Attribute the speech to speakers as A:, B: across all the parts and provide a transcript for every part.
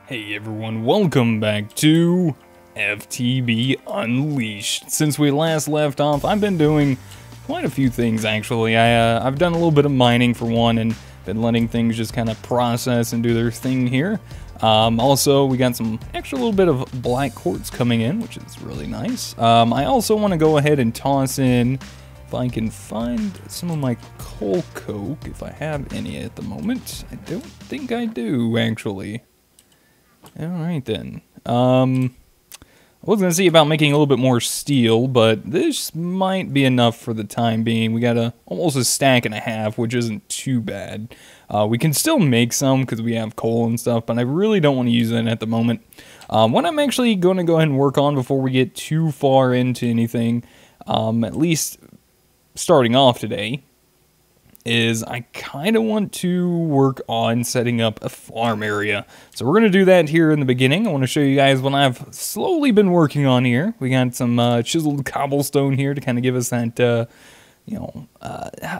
A: Hey everyone, welcome back to FTB Unleashed. Since we last left off, I've been doing quite a few things actually. I've done a little bit of mining for one and been letting things just kind of process and do their thing here. Also, we got some extra little bit of black quartz coming in, which is really nice. I also want to go ahead and toss in, if I can find some of my coal coke, if I have any at the moment. I don't think I do, actually. Alright then. I was going to see about making a little bit more steel, but this might be enough for the time being. We got almost a stack and a half, which isn't too bad. We can still make some because we have coal and stuff, but I really don't want to use that at the moment. What I'm actually going to go ahead and work on before we get too far into anything, at least starting off today, is I kind of want to work on setting up a farm area. So we're going to do that here in the beginning. I want to show you guys what I've slowly been working on here. We got some chiseled cobblestone here to kind of give us that, I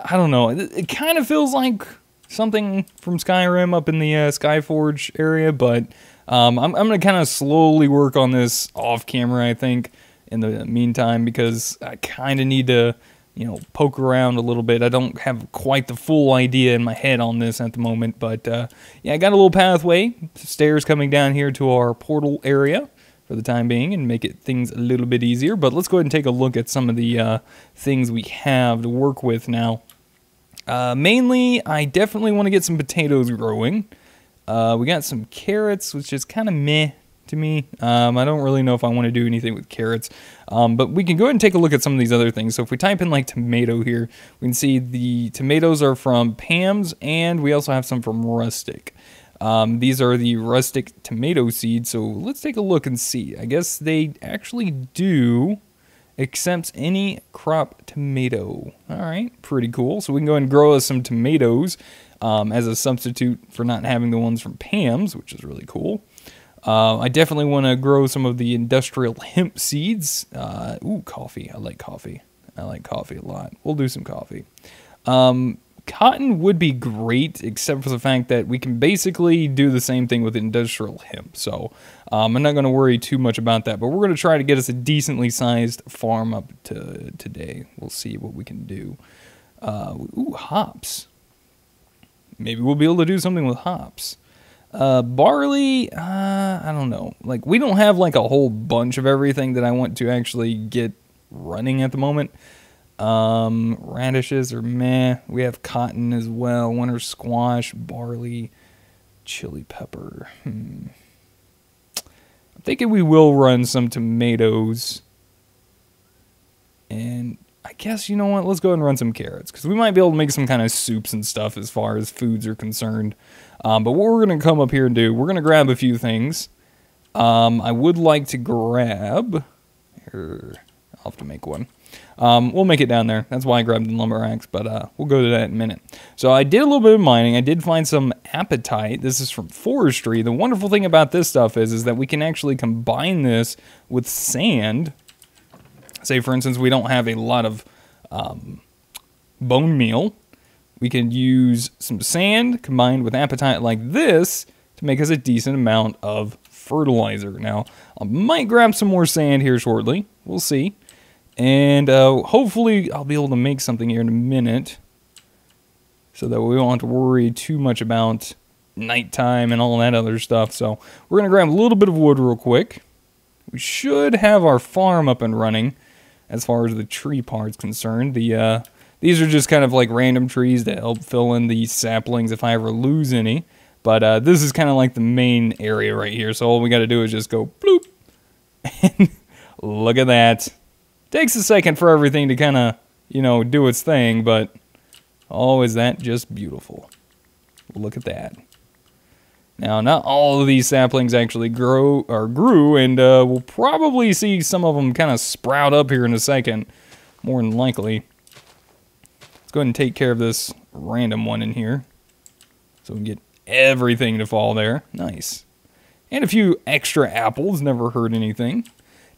A: don't know. It kind of feels like something from Skyrim up in the Skyforge area, but I'm going to kind of slowly work on this off camera, I think, in the meantime, because I kind of need to poke around a little bit. I don't have quite the full idea in my head on this at the moment, but yeah, I got a little pathway, stairs coming down here to our portal area for the time being and make things a little bit easier. But let's go ahead and take a look at some of the things we have to work with now. Mainly, I definitely want to get some potatoes growing. We got some carrots, which is kind of meh to me. I don't really know if I want to do anything with carrots, but we can go ahead and take a look at some of these other things. So if we type in like tomato here, we can see the tomatoes are from Pam's, and we also have some from Rustic. These are the Rustic tomato seeds, so let's take a look and see. I guess they actually do accept any crop tomato. Alright, pretty cool. So we can go ahead and grow us some tomatoes as a substitute for not having the ones from Pam's, which is really cool. I definitely want to grow some of the industrial hemp seeds. Ooh, coffee. I like coffee. I like coffee a lot. We'll do some coffee. Cotton would be great, except for the fact that we can basically do the same thing with industrial hemp. So I'm not going to worry too much about that. But we're going to try to get us a decently sized farm up to today. We'll see what we can do. Ooh, hops. Maybe we'll be able to do something with hops. Barley, I don't know. Like, we don't have like a whole bunch of everything that I want to actually get running at the moment. Radishes are meh. We have cotton as well. Winter squash, barley, chili pepper. I'm thinking we will run some tomatoes. And I guess, you know what, let's go ahead and run some carrots, because we might be able to make some kind of soups and stuff as far as foods are concerned. But what we're going to come up here and do, we're going to grab a few things. I would like to grab, here, I'll have to make one. We'll make it down there. That's why I grabbed the lumber axe, but we'll go to that in a minute. So I did a little bit of mining. I did find some apatite. This is from forestry. The wonderful thing about this stuff is that we can actually combine this with sand. Say, for instance, we don't have a lot of bone meal. We can use some sand combined with apatite like this to make us a decent amount of fertilizer. Now, I might grab some more sand here shortly. We'll see. And hopefully I'll be able to make something here in a minute so that we won't have to worry too much about nighttime and all that other stuff. So we're going to grab a little bit of wood real quick. We should have our farm up and running as far as the tree part's concerned. These are just kind of like random trees that help fill in the saplings if I ever lose any. But this is kind of like the main area right here. So all we got to do is just go bloop. And look at that. Takes a second for everything to kind of, do its thing. But oh, is that just beautiful. Look at that. Now, not all of these saplings actually grew, and we'll probably see some of them kind of sprout up here in a second, more than likely. Let's go ahead and take care of this random one in here, so we can get everything to fall there. Nice. And a few extra apples, never hurt anything.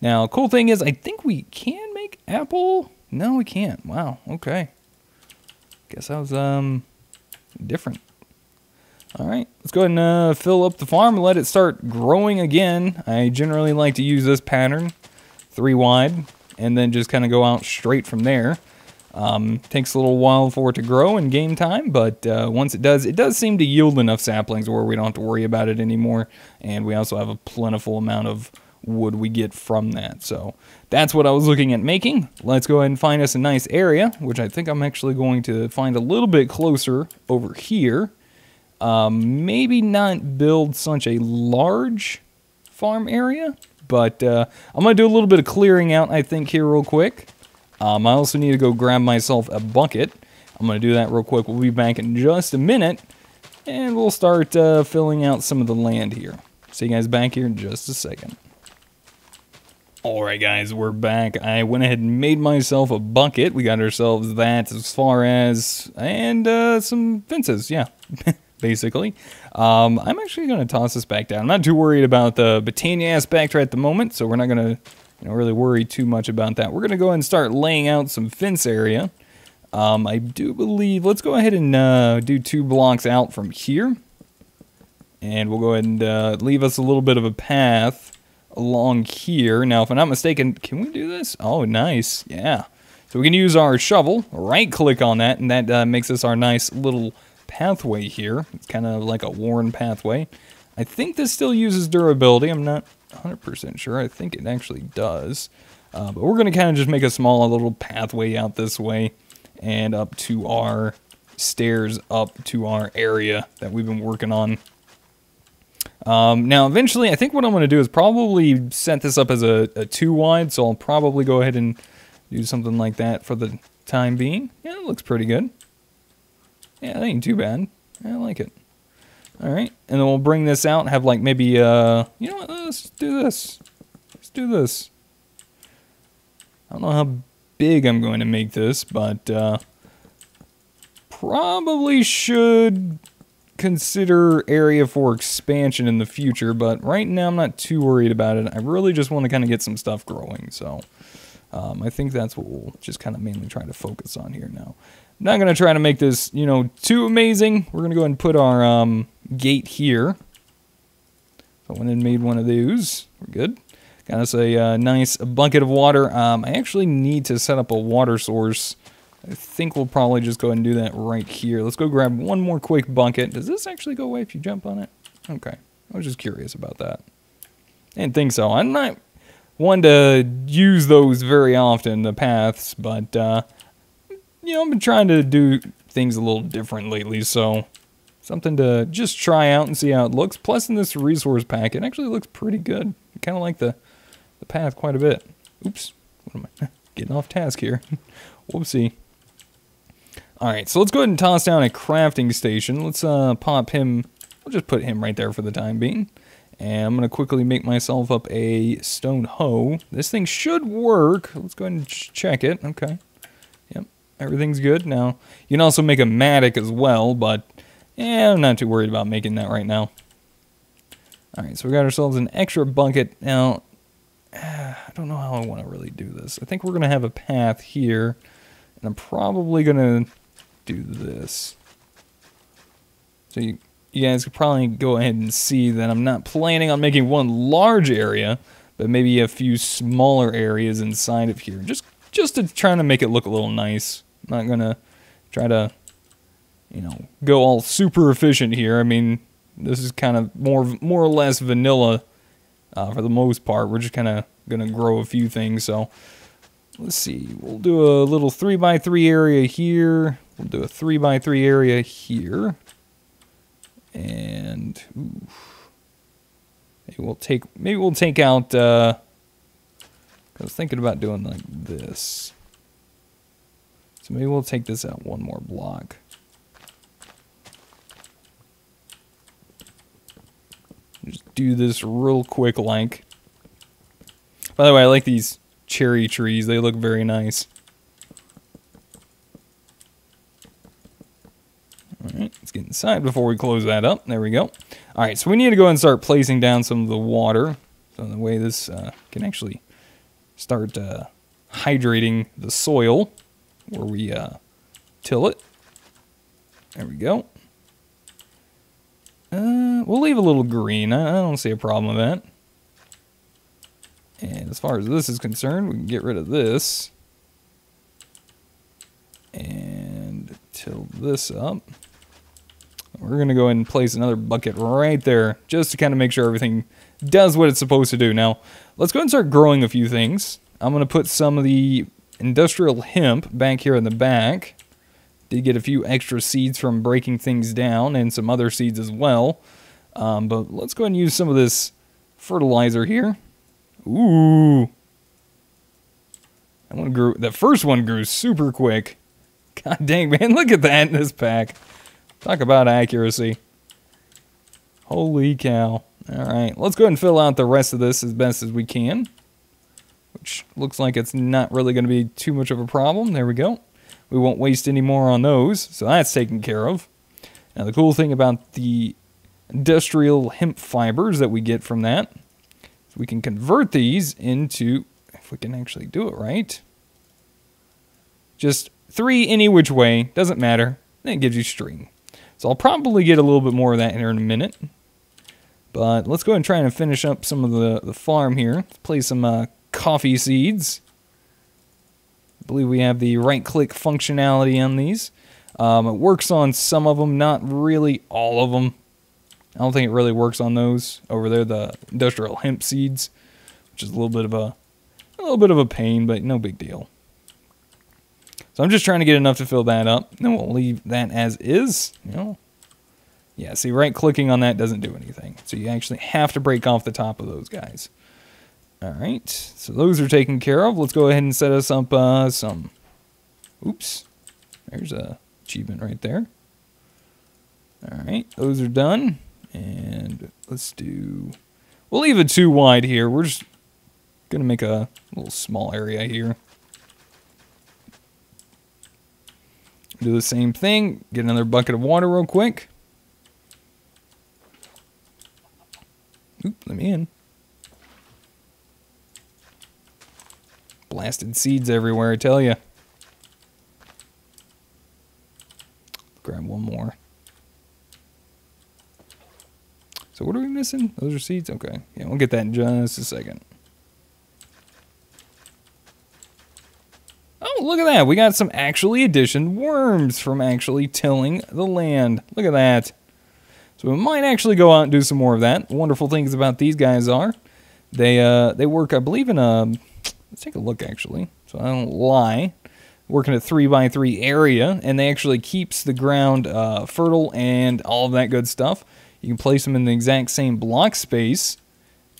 A: Now, cool thing is, I think we can make apple. No, we can't. Wow, okay. Guess I was different. All right, let's go ahead and fill up the farm and let it start growing again. I generally like to use this pattern, 3 wide, and then just kind of go out straight from there. Takes a little while for it to grow in game time, but once it does seem to yield enough saplings where we don't have to worry about it anymore, and we also have a plentiful amount of wood we get from that. So that's what I was looking at making. Let's go ahead and find us a nice area, which I think I'm actually going to find a little bit closer over here. Maybe not build such a large farm area, but I'm going to do a little bit of clearing out, I think, here real quick. I also need to go grab myself a bucket. I'm going to do that real quick. We'll be back in just a minute, and we'll start filling out some of the land here. See you guys back here in just a second. Alright guys, we're back. I went ahead and made myself a bucket. We got ourselves that as far as, and some fences, yeah, basically. I'm actually going to toss this back down. I'm not too worried about the botania aspect right at the moment, so we're not going to really worry too much about that. We're going to go ahead and start laying out some fence area. I do believe, let's go ahead and do 2 blocks out from here. And we'll go ahead and leave us a little bit of a path along here. Now, if I'm not mistaken, can we do this? Oh, nice. Yeah. So we can use our shovel, right-click on that, and that makes us our nice little pathway here. It's kind of like a worn pathway. I think this still uses durability. I'm not 100% sure. I think it actually does. But we're going to kind of just make a small little pathway out this way and up to our stairs, up to our area that we've been working on. Now, eventually, I think what I'm going to do is probably set this up as a 2 wide, so I'll probably go ahead and do something like that for the time being. Yeah, it looks pretty good. Yeah, that ain't too bad. I like it. Alright, and then we'll bring this out and have, like, maybe, you know what, let's do this. Let's do this. I don't know how big I'm going to make this, but, probably should consider area for expansion in the future, but right now I'm not too worried about it. I really just want to kind of get some stuff growing, so I think that's what we'll just kind of mainly try to focus on here now. I'm not going to try to make this, you know, too amazing. We're going to go ahead and put our gate here. So I went and made one of those. We're good. Got us a nice bucket of water. I actually need to set up a water source. I think we'll probably just go ahead and do that right here. Let's go grab one more quick bucket. Does this actually go away if you jump on it? Okay. I was just curious about that. I didn't think so. I'm not one to use those very often, the paths, but, you know, I've been trying to do things a little different lately, so something to just try out and see how it looks. Plus, in this resource pack, it actually looks pretty good. I kind of like the path quite a bit. Oops. What am I? Getting off task here. Whoopsie. Alright, so let's go ahead and toss down a crafting station. Let's pop him. We'll just put him right there for the time being. And I'm going to quickly make myself up a stone hoe. This thing should work. Let's go ahead and check it. Okay. Yep, everything's good. Now, you can also make a mattock as well, but yeah, I'm not too worried about making that right now. Alright, so we got ourselves an extra bucket. Now, I don't know how I want to really do this. I think we're going to have a path here. And I'm probably going to do this. So you guys could probably go ahead and see that I'm not planning on making one large area, but maybe a few smaller areas inside of here. Just to try to make it look a little nice. I'm not going to try to, you know, go all super efficient here. I mean, this is kind of more or less vanilla for the most part. We're just kind of going to grow a few things, so let's see. We'll do a little 3x3 area here. We'll do a 3x3 area here. And oof, maybe we'll take out I was thinking about doing like this. So maybe we'll take this out one more block. Just do this real quick like. By the way, I like these cherry trees. They look very nice. Alright, let's get inside before we close that up. There we go. Alright, so we need to go and start placing down some of the water. So the way this can actually start hydrating the soil where we till it. There we go. We'll leave a little green. I don't see a problem with that. And as far as this is concerned, we can get rid of this. And tilt this up. We're going to go ahead and place another bucket right there, just to kind of make sure everything does what it's supposed to do. Now, let's go ahead and start growing a few things. I'm going to put some of the industrial hemp back here in the back. Did get a few extra seeds from breaking things down, and some other seeds as well. But let's go ahead and use some of this fertilizer here. Ooh. That one grew, that first one grew super quick. God dang, man, look at that in this pack. Talk about accuracy. Holy cow. Alright, let's go ahead and fill out the rest of this as best as we can. Which looks like it's not really going to be too much of a problem. There we go. We won't waste any more on those, so that's taken care of. Now the cool thing about the industrial hemp fibers that we get from that is we can convert these into, if we can actually do it right, just 3 any which way, doesn't matter, then it gives you string. So I'll probably get a little bit more of that here in a minute. But let's go ahead and try and finish up some of the farm here. Let's place some coffee seeds. I believe we have the right-click functionality on these. It works on some of them, not really all of them. I don't think it really works on those over there, the industrial hemp seeds, which is a little bit of a pain, but no big deal. So I'm just trying to get enough to fill that up. Then we'll leave that as is. You know, yeah. See, right-clicking on that doesn't do anything. So you actually have to break off the top of those guys. All right. So those are taken care of. Let's go ahead and set us up some. Oops. There's a achievement right there. All right. Those are done. And let's do. We'll leave it too wide here. We're just gonna make a little small area here. Do the same thing. Get another bucket of water real quick. Oop, let me in. Blasted seeds everywhere, I tell you. Grab one more. So what are we missing? Those are seeds? Okay. Yeah, we'll get that in just a second. Oh, look at that. We got some actually additioned worms from actually tilling the land. Look at that. So we might actually go out and do some more of that. The wonderful things about these guys are they work, I believe, in a... Let's take a look, actually, so I don't lie. Work in a 3x3 area, and they actually keeps the ground fertile and all of that good stuff. You can place them in the exact same block space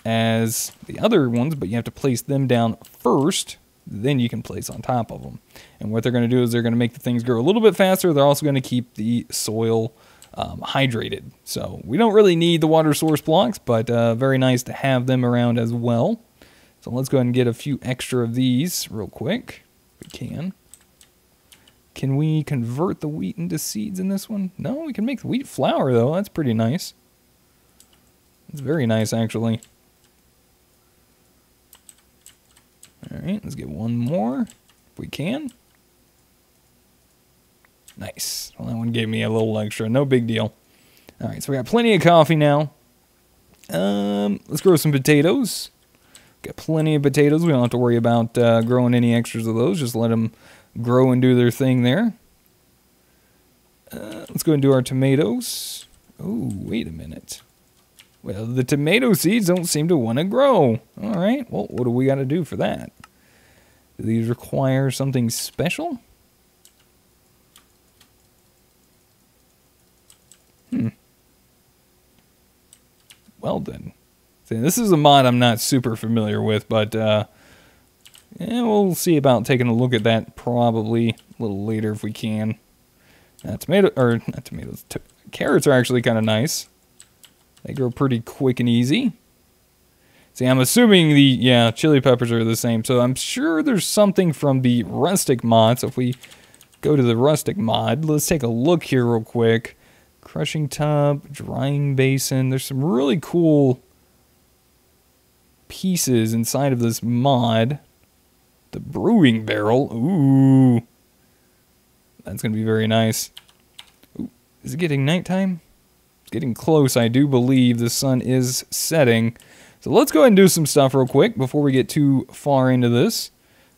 A: as the other ones, but you have to place them down first. Then you can place on top of them. And what they're going to do is they're going to make the things grow a little bit faster. They're also going to keep the soil hydrated. So we don't really need the water source blocks, but very nice to have them around as well. So let's go ahead and get a few extra of these real quick. We can. Can we convert the wheat into seeds in this one? No, we can make the wheat flour, though. That's pretty nice. It's very nice, actually. All right, let's get one more if we can. Nice. Well, that one gave me a little extra. No big deal. All right, so we got plenty of coffee now. Let's grow some potatoes. Got plenty of potatoes. We don't have to worry about growing any extras of those. Just let them grow and do their thing there. Let's go and do our tomatoes. Oh, wait a minute. Well, the tomato seeds don't seem to want to grow. All right, well, what do we got to do for that? Do these require something special? Well then. See, this is a mod I'm not super familiar with, but yeah, we'll see about taking a look at that probably a little later if we can. Not tomatoes. Carrots are actually kind of nice. They grow pretty quick and easy. See, I'm assuming the, chili peppers are the same, so I'm sure there's something from the rustic mod. So if we go to the rustic mod, let's take a look here real quick. Crushing tub, drying basin. There's some really cool pieces inside of this mod. The brewing barrel. Ooh. That's going to be very nice. Ooh, is it getting nighttime? getting close. I do believe the sun is setting. So let's go ahead and do some stuff real quick before we get too far into this.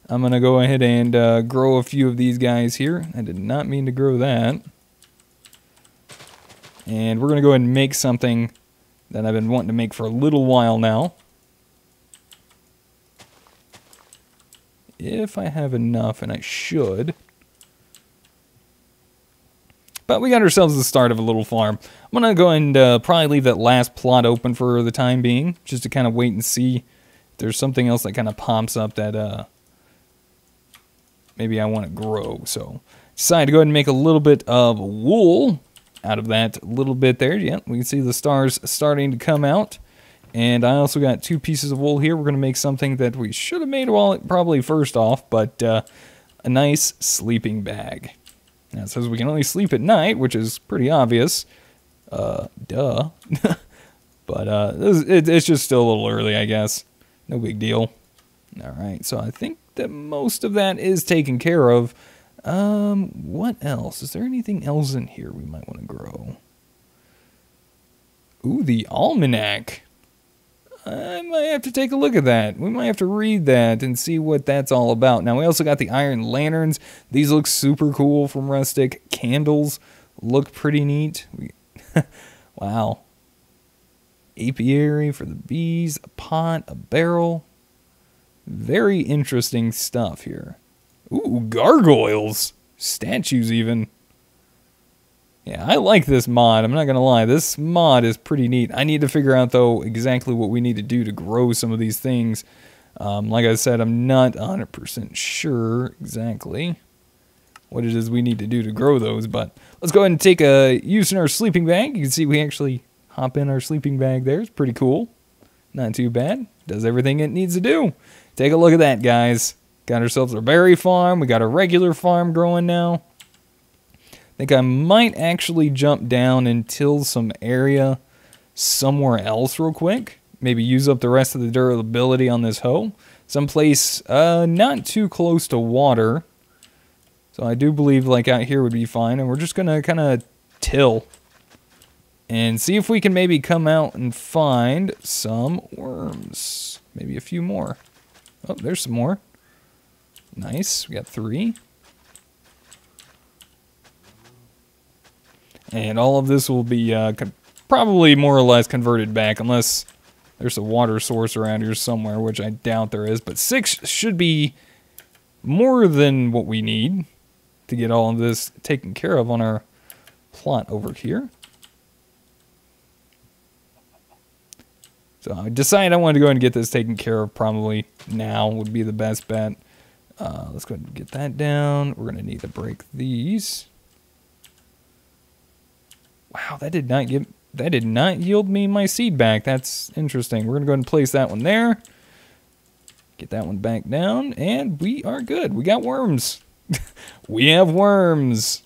A: I'm going to go ahead and grow a few of these guys here. I did not mean to grow that. And we're going to go ahead and make something that I've been wanting to make for a little while now. If I have enough, and I should. But we got ourselves the start of a little farm. I'm going to go and probably leave that last plot open for the time being, just to kind of wait and see if there's something else that kind of pops up that maybe I want to grow. So decided to go ahead and make a little bit of wool out of that little bit there. Yeah, we can see the stars starting to come out. And I also got 2 pieces of wool here. We're going to make something that we should have made probably first off, but a nice sleeping bag. Now it says we can only sleep at night, which is pretty obvious. Duh. But it's just still a little early, I guess. No big deal. Alright, so I think that most of that is taken care of. What else? Is there anything else in here we might want to grow? Ooh, the almanac. I might have to take a look at that. We might have to read that and see what that's all about. Now, we also got the iron lanterns. These look super cool from Rustic. Candles look pretty neat. Wow. Apiary for the bees, a pot, a barrel. Very interesting stuff here. Ooh, gargoyles. Statues even. Yeah, I like this mod. I'm not going to lie. This mod is pretty neat. I need to figure out, though, exactly what we need to do to grow some of these things. Like I said, I'm not 100% sure exactly what it is we need to do to grow those. But let's go ahead and take a use in our sleeping bag. You can see we actually hop in our sleeping bag there. It's pretty cool. Not too bad. Does everything it needs to do. Take a look at that, guys. Got ourselves a berry farm. We got a regular farm growing now. I think I might actually jump down and till some area somewhere else real quick. Maybe use up the rest of the durability on this hoe. Someplace not too close to water. So I do believe like out here would be fine. And we're just going to kind of till. And see if we can maybe come out and find some worms. Maybe a few more. Oh, there's some more. Nice. We got 3. And all of this will be probably more or less converted back, unless there's a water source around here somewhere, which I doubt there is. But 6 should be more than what we need to get all of this taken care of on our plot over here. So I decided I wanted to go ahead and get this taken care of probably now would be the best bet. Let's go ahead and get that down. We're going to need to break these. Wow, that did not yield me my seed back. That's interesting. We're going to go ahead and place that one there. Get that one back down, and we are good. We got worms. We have worms.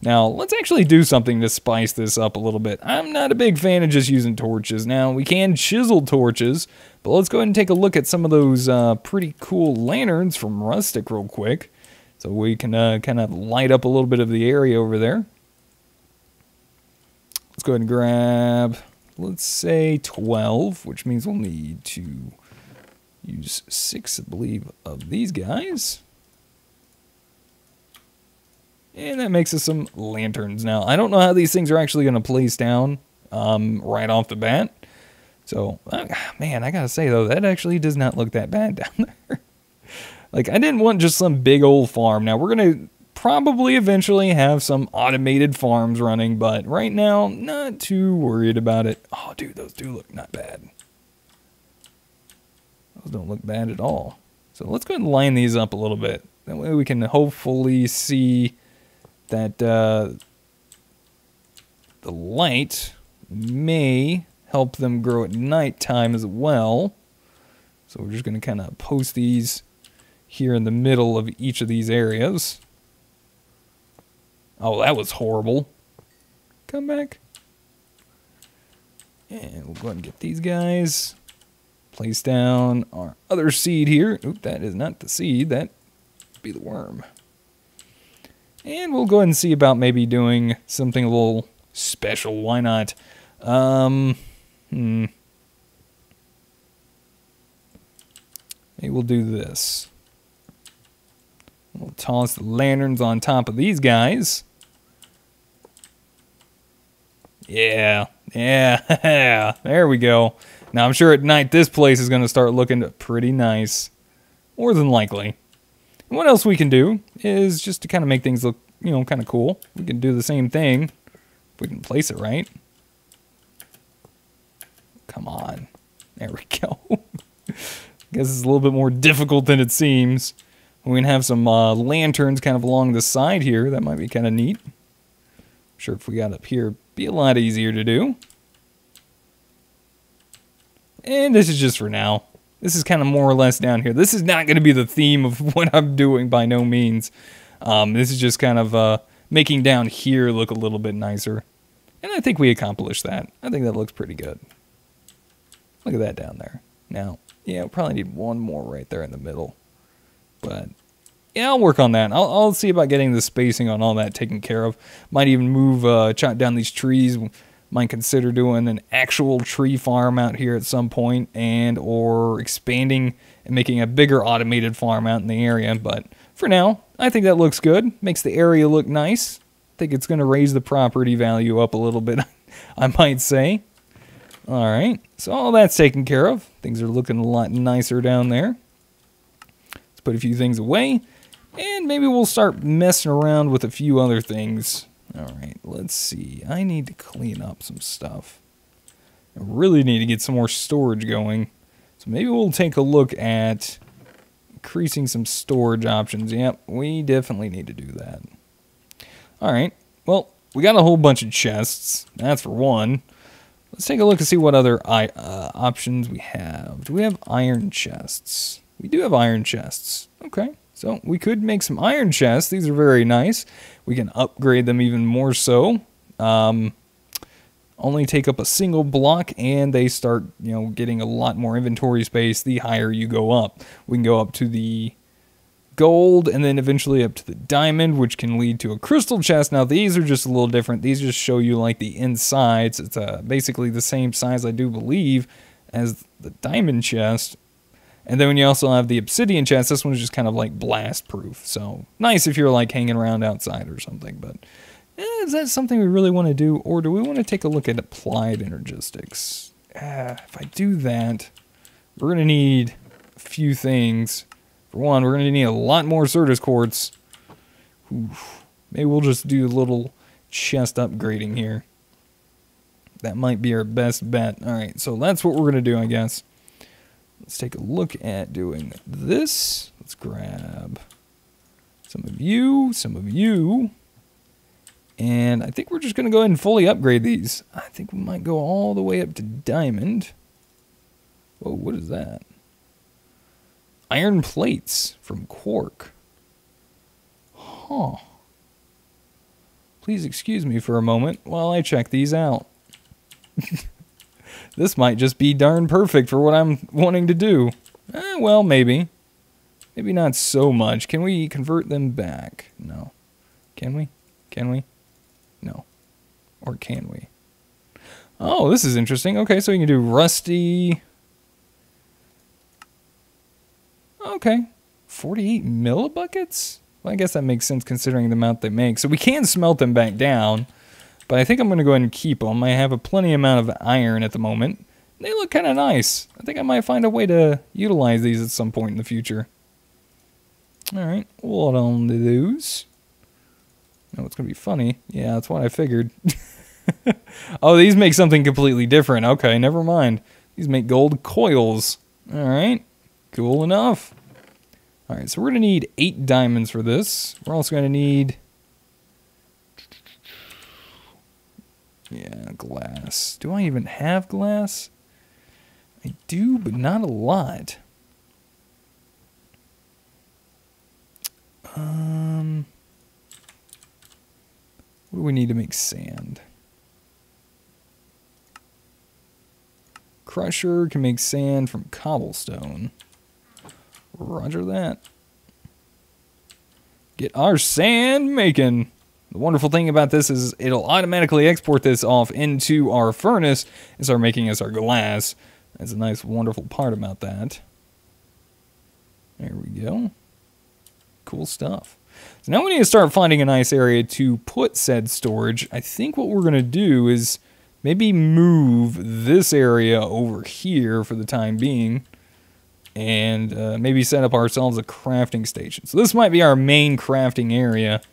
A: Now, let's actually do something to spice this up a little bit. I'm not a big fan of just using torches. Now, we can chisel torches, but let's go ahead and take a look at some of those pretty cool lanterns from Rustic real quick. So we can kind of light up a little bit of the area over there. Let's go ahead and grab, let's say 12, which means we'll need to use 6, I believe, of these guys. And that makes us some lanterns. Now, I don't know how these things are actually going to place down right off the bat. So, man, I got to say, though, that actually does not look that bad down there. Like, I didn't want just some big old farm. Now, we're going to probably eventually have some automated farms running, but right now, not too worried about it. Oh, dude, those do look not bad. Those don't look bad at all. So let's go ahead and line these up a little bit. That way we can hopefully see that the light may help them grow at nighttime as well. So we're just going to kind of post these here in the middle of each of these areas. Oh, that was horrible. Come back. And we'll go ahead and get these guys. Place down our other seed here. Oop, that is not the seed. That would be the worm. And we'll go ahead and see about maybe doing something a little special. Why not? Maybe we'll do this. We'll toss the lanterns on top of these guys. Yeah, yeah, there we go. Now I'm sure at night this place is going to start looking pretty nice. More than likely. And what else we can do is just to kind of make things look, you know, kind of cool. We can do the same thing if we can place it right. Come on. There we go. Guess it's a little bit more difficult than it seems. We can have some lanterns kind of along the side here. That might be kind of neat. I'm sure if we got up here, it'd be a lot easier to do. And this is just for now. This is kind of more or less down here. This is not going to be the theme of what I'm doing by no means. This is just kind of making down here look a little bit nicer. And I think we accomplished that. I think that looks pretty good. Look at that down there. Now, yeah, we'll probably need one more right there in the middle. But, yeah, I'll work on that. I'll see about getting the spacing on all that taken care of. Might even move, chop down these trees. Might consider doing an actual tree farm out here at some point, and or expanding and making a bigger automated farm out in the area. But for now, I think that looks good. Makes the area look nice. I think it's going to raise the property value up a little bit, I might say. All right, so all that's taken care of. Things are looking a lot nicer down there. Let's put a few things away, and maybe we'll start messing around with a few other things. All right, let's see. I need to clean up some stuff. I really need to get some more storage going. So maybe we'll take a look at increasing some storage options. Yep, we definitely need to do that. All right, well, we got a whole bunch of chests. That's for one. Let's take a look and see what other options we have. Do we have iron chests? We do have iron chests. Okay. So we could make some iron chests. These are very nice. We can upgrade them even more so. Only take up a single block, and they start, you know, getting a lot more inventory space the higher you go up. We can go up to the gold, and then eventually up to the diamond, which can lead to a crystal chest. Now these are just a little different. These just show you like the insides. It's basically the same size, I do believe, as the diamond chest. And then when you also have the obsidian chest, this one's just kind of like blast proof. So nice if you're like hanging around outside or something. But is that something we really want to do? Or do we want to take a look at applied energistics? If I do that, we're going to need a few things. For one, we're going to need a lot more Certus quartz. Oof. Maybe we'll just do a little chest upgrading here. That might be our best bet. All right, so that's what we're going to do, I guess. Let's take a look at doing this. Let's grab some of you, and I think we're just going to go ahead and fully upgrade these. I think we might go all the way up to diamond. Whoa, what is that? Iron plates from Quark. Huh. Please excuse me for a moment while I check these out. This might just be darn perfect for what I'm wanting to do. Well, maybe. Maybe not so much. Can we convert them back? No. Can we? Can we? No. Or can we? Oh, this is interesting. Okay, so we can do rusty. Okay. 48 millibuckets? Well, I guess that makes sense considering the amount they make. So we can smelt them back down. But I think I'm going to go ahead and keep them. I have a plenty amount of iron at the moment. They look kind of nice. I think I might find a way to utilize these at some point in the future. Alright, what on to those? Oh, it's going to be funny. Yeah, that's what I figured. Oh, these make something completely different. Okay, never mind. These make gold coils. Alright, cool enough. Alright, so we're going to need 8 diamonds for this. We're also going to need... yeah, glass. Do I even have glass? I do, but not a lot. What do we need to make sand? Crusher can make sand from cobblestone. Roger that. Get our sand making. The wonderful thing about this is it'll automatically export this off into our furnace and start making us our glass. That's a nice, wonderful part about that. There we go. Cool stuff. So now we need to start finding a nice area to put said storage. I think what we're going to do is maybe move this area over here for the time being. And maybe set up ourselves a crafting station. So this might be our main crafting area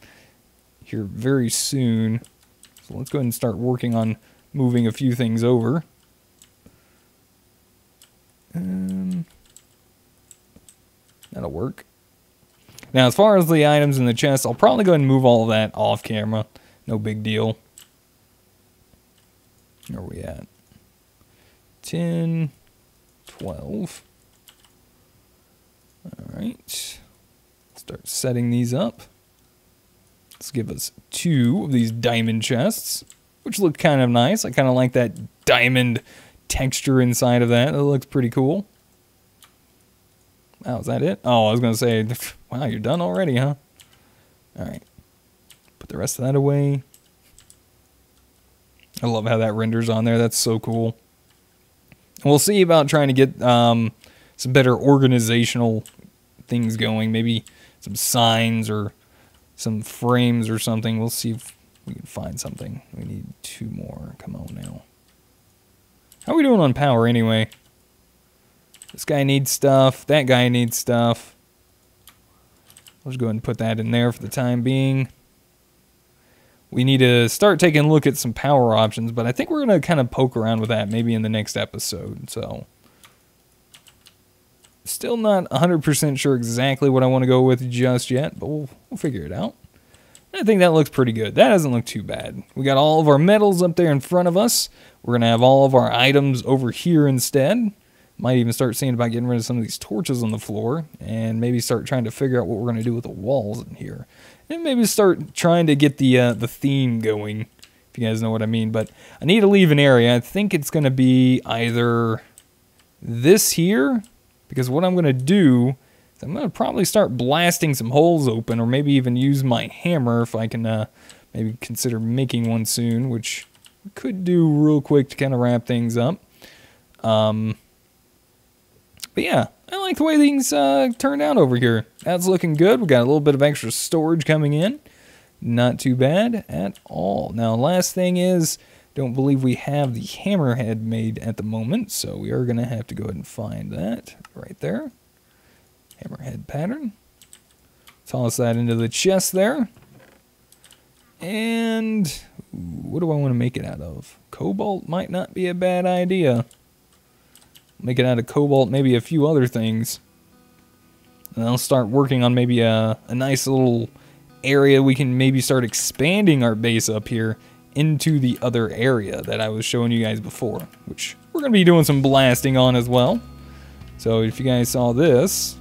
A: here very soon. So let's go ahead and start working on moving a few things over. That'll work. Now, as far as the items in the chest, I'll probably go ahead and move all of that off camera. No big deal. Where are we at? 10, 12. Alright. Start setting these up. Let's give us 2 of these diamond chests, which look kind of nice. I kind of like that diamond texture inside of that. It looks pretty cool. Wow, is that it? Oh, I was going to say, wow, you're done already, huh? Alright. Put the rest of that away. I love how that renders on there. That's so cool. We'll see about trying to get some better organizational things going. Maybe some signs or some frames or something. We'll see if we can find something. We need 2 more. Come on now. How are we doing on power anyway? This guy needs stuff. That guy needs stuff. I'll just go ahead and put that in there for the time being. We need to start taking a look at some power options, but I think we're going to kind of poke around with that maybe in the next episode. So, still not 100% sure exactly what I want to go with just yet, but we'll figure it out. I think that looks pretty good. That doesn't look too bad. We got all of our metals up there in front of us. We're going to have all of our items over here instead. Might even start seeing about getting rid of some of these torches on the floor and maybe start trying to figure out what we're going to do with the walls in here. And maybe start trying to get the theme going, if you guys know what I mean. But I need to leave an area. I think it's going to be either this here, because what I'm going to do is I'm going to probably start blasting some holes open, or maybe even use my hammer if I can maybe consider making one soon, which we could do real quick to kind of wrap things up. But yeah, I like the way things turned out over here. That's looking good. We got a little bit of extra storage coming in. Not too bad at all. Now, last thing is, don't believe we have the hammerhead made at the moment, so we are going to have to go ahead and find that right there. Hammerhead pattern. Toss that into the chest there. And what do I want to make it out of? Cobalt might not be a bad idea. Make it out of cobalt, maybe a few other things. And I'll start working on maybe a nice little area we can maybe start expanding our base up here into the other area that I was showing you guys before, which we're going to be doing some blasting on as well. So if you guys saw this,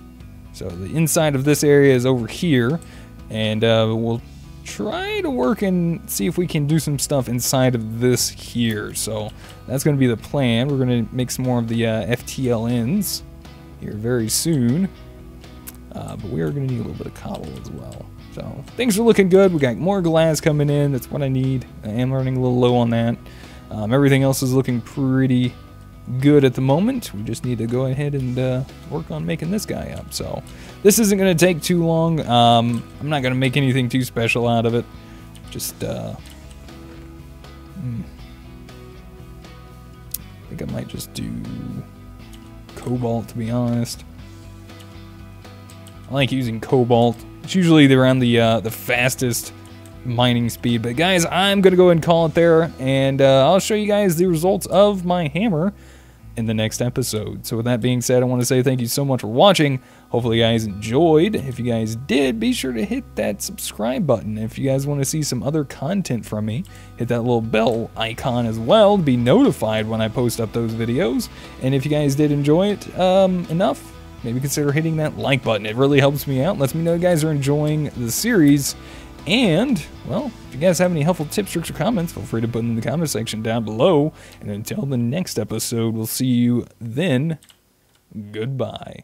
A: so the inside of this area is over here, and we'll try to work and see if we can do some stuff inside of this here. So that's going to be the plan. We're going to make some more of the FTLNs here very soon. But we are going to need a little bit of cobble as well. So things are looking good. We got more glass coming in. That's what I need. I am running a little low on that. Everything else is looking pretty good at the moment. We just need to go ahead and work on making this guy up. So this isn't going to take too long. I'm not going to make anything too special out of it. Just I think I might just do cobalt, to be honest. I like using cobalt. It's usually around the fastest mining speed. But guys, I'm going to go ahead and call it there, and I'll show you guys the results of my hammer in the next episode. So with that being said, I want to say thank you so much for watching. Hopefully you guys enjoyed. If you guys did, be sure to hit that subscribe button. If you guys want to see some other content from me, hit that little bell icon as well to be notified when I post up those videos. And if you guys did enjoy it enough, maybe consider hitting that like button. It really helps me out, lets me know you guys are enjoying the series. And, well, if you guys have any helpful tips, tricks, or comments, feel free to put them in the comment section down below. And until the next episode, we'll see you then. Goodbye.